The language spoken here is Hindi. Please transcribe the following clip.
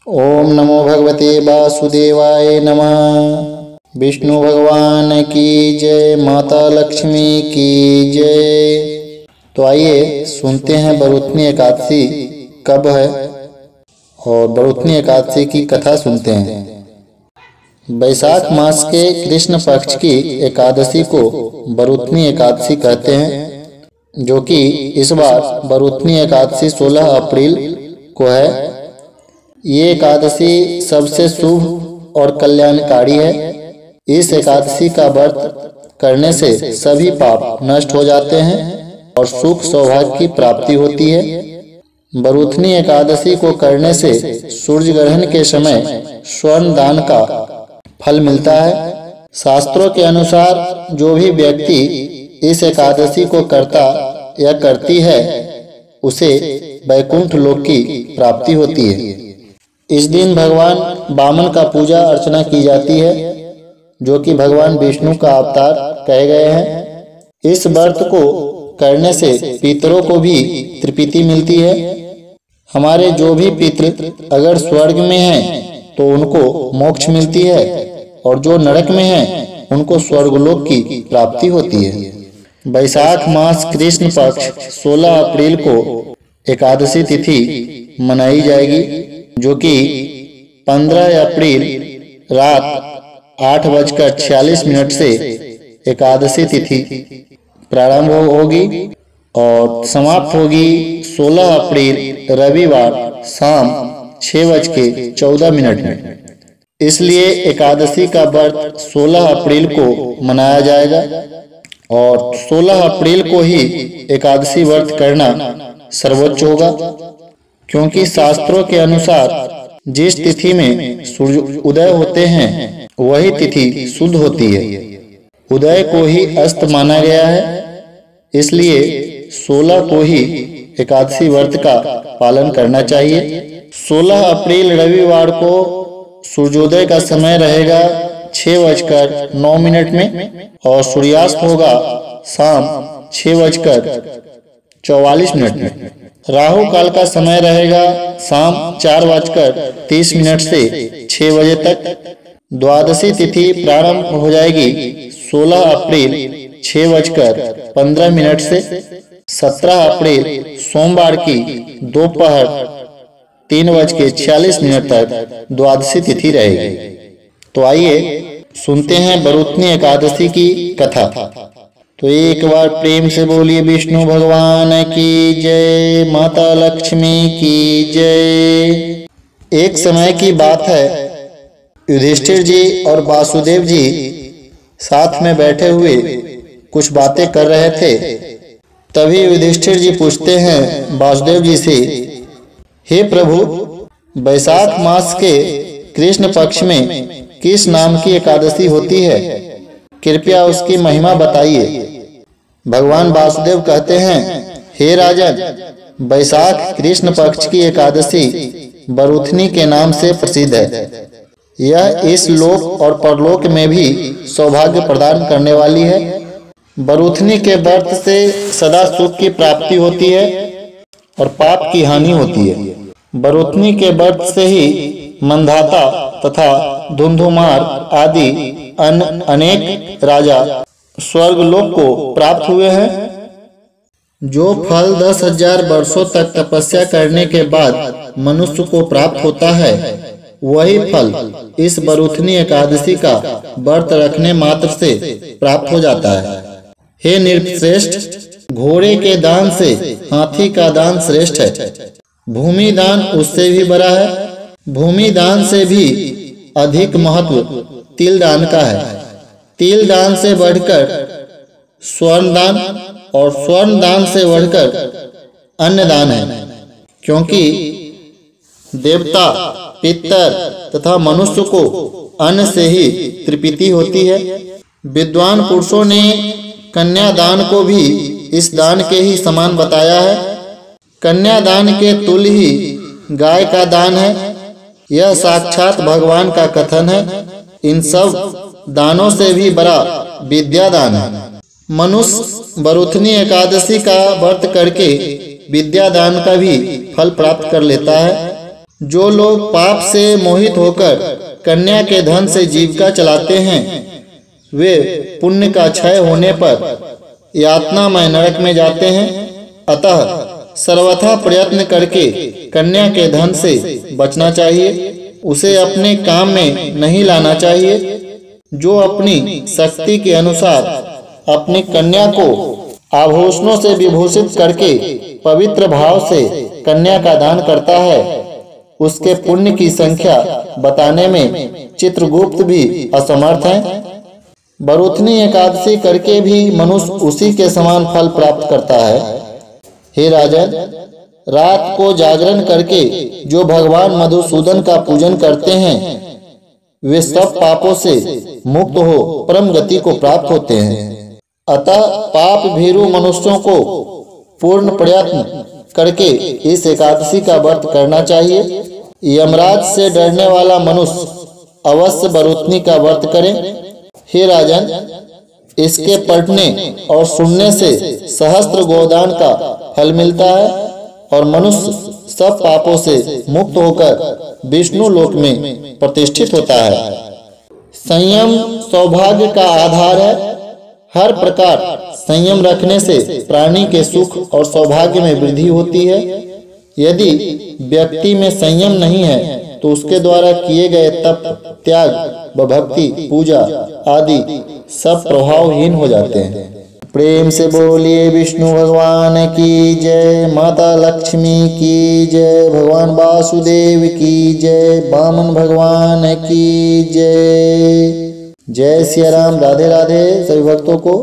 ओम नमो भगवते वासुदेवाय नमः। विष्णु भगवान की जय, माता लक्ष्मी की जय। तो आइए सुनते हैं बरूथनी एकादशी कब है और बरूथनी एकादशी की कथा सुनते हैं। वैशाख मास के कृष्ण पक्ष की एकादशी को बरूथनी एकादशी कहते हैं, जो कि इस बार बरूथनी एकादशी 16 अप्रैल को है। ये एकादशी सबसे शुभ और कल्याणकारी है। इस एकादशी का व्रत करने से सभी पाप नष्ट हो जाते हैं और सुख सौभाग्य की प्राप्ति होती है। बरूथनी एकादशी को करने से सूर्य ग्रहण के समय स्वर्ण दान का फल मिलता है। शास्त्रों के अनुसार जो भी व्यक्ति इस एकादशी को करता या करती है, उसे वैकुंठ लोक की प्राप्ति होती है। इस दिन भगवान वामन का पूजा अर्चना की जाती है, जो कि भगवान विष्णु का अवतार कहे गए हैं। इस व्रत को करने से पितरों को भी तृप्ति मिलती है। हमारे जो भी पितृ अगर स्वर्ग में हैं तो उनको मोक्ष मिलती है, और जो नरक में हैं उनको स्वर्गलोक की प्राप्ति होती है। वैशाख मास कृष्ण पक्ष 16 अप्रैल को एकादशी तिथि मनाई जाएगी, जो कि 15 अप्रैल रात 8:46 से एकादशी तिथि प्रारंभ होगी और समाप्त होगी 16 अप्रैल रविवार शाम 6:14 में। इसलिए एकादशी का व्रत 16 अप्रैल को मनाया जाएगा और 16 अप्रैल को ही एकादशी व्रत करना सर्वोच्च होगा, क्योंकि शास्त्रों के अनुसार जिस तिथि में सूर्य उदय होते हैं वही तिथि शुद्ध होती है। उदय को ही अस्त माना गया है, इसलिए 16 को ही एकादशी व्रत का पालन करना चाहिए। 16 अप्रैल रविवार को सूर्योदय का समय रहेगा 6:09 में और सूर्यास्त होगा शाम 6:44 में। राहु काल का समय रहेगा शाम 4:30 से 6 बजे तक। द्वादशी तिथि प्रारंभ हो जाएगी 16 अप्रैल 6:15 से। 17 अप्रैल सोमवार की दोपहर 3:46 तक द्वादशी तिथि रहेगी। तो आइए सुनते हैं बरूथनी एकादशी की कथा। तो एक बार प्रेम से बोलिए विष्णु भगवान की जय, माता लक्ष्मी की जय। एक समय की बात है, युधिष्ठिर जी और वासुदेव जी साथ में बैठे हुए कुछ बातें कर रहे थे। तभी युधिष्ठिर जी पूछते हैं वासुदेव जी से, हे प्रभु, वैशाख मास के कृष्ण पक्ष में किस नाम की एकादशी होती है? कृपया उसकी महिमा बताइए। भगवान वासुदेव कहते हैं, हे राजन, वैशाख कृष्ण पक्ष की एकादशी बरूथनी के नाम से प्रसिद्ध है। यह इस लोक और परलोक में भी सौभाग्य प्रदान करने वाली है। बरूथनी के व्रत से सदा सुख की प्राप्ति होती है और पाप की हानि होती है। बरूथनी के व्रत से ही मंधाता तथा धुंधुमार आदि अनेक राजा स्वर्गलोक को प्राप्त हुए हैं। जो फल 10,000 वर्षों तक तपस्या करने के बाद मनुष्य को प्राप्त होता है, वही फल इस बरूथनी एकादशी का व्रत रखने मात्र से प्राप्त हो जाता है। हे नृपश्रेष्ठ, घोड़े के दान से हाथी का दान श्रेष्ठ है। भूमि दान उससे भी बड़ा है। भूमि दान से भी अधिक महत्व तिल दान का है। तिल दान से बढ़कर स्वर्ण दान और स्वर्ण दान से बढ़कर अन्न दान है, क्योंकि देवता, पितर तथा मनुष्य को अन्न से ही तृप्ति होती है। विद्वान पुरुषों ने कन्यादान को भी इस दान के ही समान बताया है। कन्यादान के तुल्य ही गाय का दान है। यह साक्षात भगवान का कथन है। इन सब दानों से भी बड़ा विद्या दान है। मनुष्य बरूथनी एकादशी का व्रत करके विद्या दान का भी फल प्राप्त कर लेता है। जो लोग पाप से मोहित होकर कन्या के धन से जीविका चलाते हैं, वे पुण्य का क्षय होने पर यातनामय नरक में जाते हैं। अतः सर्वथा प्रयत्न करके कन्या के धन से बचना चाहिए, उसे अपने काम में नहीं लाना चाहिए। जो अपनी शक्ति के अनुसार अपनी कन्या को आभूषणों से विभूषित करके पवित्र भाव से कन्या का दान करता है, उसके पुण्य की संख्या बताने में चित्रगुप्त भी असमर्थ हैं। बरूथनी एकादशी करके भी मनुष्य उसी के समान फल प्राप्त करता है। हे राजन, रात को जागरण करके जो भगवान मधुसूदन का पूजन करते हैं, वे सब पापों से मुक्त हो परम गति को प्राप्त होते हैं। अतः पाप भीरु मनुष्यों को पूर्ण प्रयत्न करके इस एकादशी का व्रत करना चाहिए। यमराज से डरने वाला मनुष्य अवश्य बरूथनी का व्रत करे। हे राजन, इसके पढ़ने और सुनने से सहस्त्र गोदान का फल मिलता है और मनुष्य सब पापों से मुक्त होकर विष्णु लोक में प्रतिष्ठित होता है। संयम सौभाग्य का आधार है। हर प्रकार संयम रखने से प्राणी के सुख और सौभाग्य में वृद्धि होती है। यदि व्यक्ति में संयम नहीं है तो उसके द्वारा किए गए तप, त्याग व भक्ति, पूजा आदि सब प्रभावहीन हो जाते हैं। प्रेम से बोलिए विष्णु भगवान की जय, माता लक्ष्मी की जय, भगवान वासुदेव की जय, वामन भगवान की जय। जय सिया राम। राधे राधे सभी भक्तों को।